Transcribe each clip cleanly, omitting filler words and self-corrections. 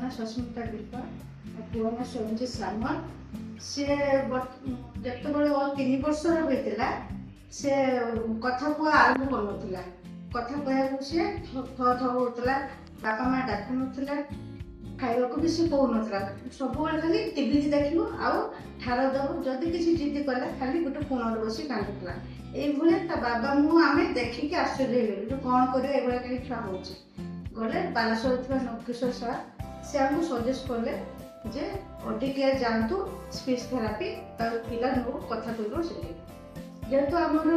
ना सस्मिता दीपा पुओ ना सोमजी सामल से जत बड़े 3 वर्ष होता से कथा कुआ आरंभ कर कथा कहू सी थ थ होता बापा माँ डाक ना खावा को भी सी कौन सब खाली टीवी देखू आउ ठार दब जदि किसी जिद कला खाली गोटे कोण बस कांदुला ये बाबा मुँह आम देखिक आश्चर्य हो कौन कर कहीं छुआ हो गले बालेश्वर नवकिशोर सार से आमको सजेस्ट कले जे ओडी केयर जातु स्पीच थेरापी पिला नो कथा कह जेहेतु आमर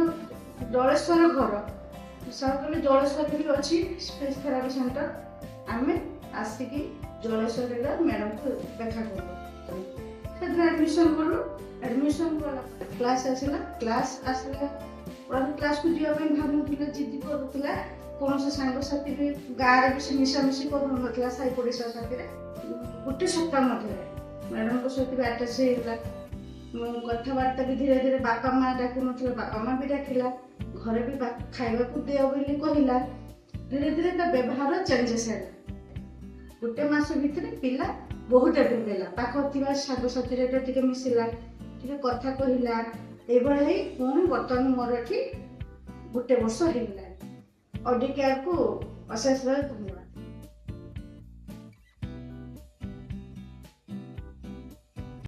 जलेश्वर घर सर कहले जलेश्वर भी अच्छी स्पीच थेरापी सेंटर आम आसिकी जलेश्वर मैडम को देखा करूँ एडमिशन कलु एडमिशन क्लास आसला क्लास क्लास को जावाई भावुला जिद करूला कौन से सांगसाथी भी गाँव भी मिसामिशी कर साई पड़ोसा साथी गोटे सप्ताह मध्य मैडम को सहित भी आटाच कथबार्ता भी धीरे धीरे बापा माँ डाकू ना बापा माँ भी डाकिला घरे भी खावा को दियो बोली कहला धीरे धीरे ता व्यवहार चेंजेस है गोटे मास भितर पिला बहुत डेभलप है पाखा सांगसाथी मिसिला कथा कहला ये पुणी बर्तमान मोर ये गोटे वर्ष होगा ओडी केयर को अशेष धन्यवाद।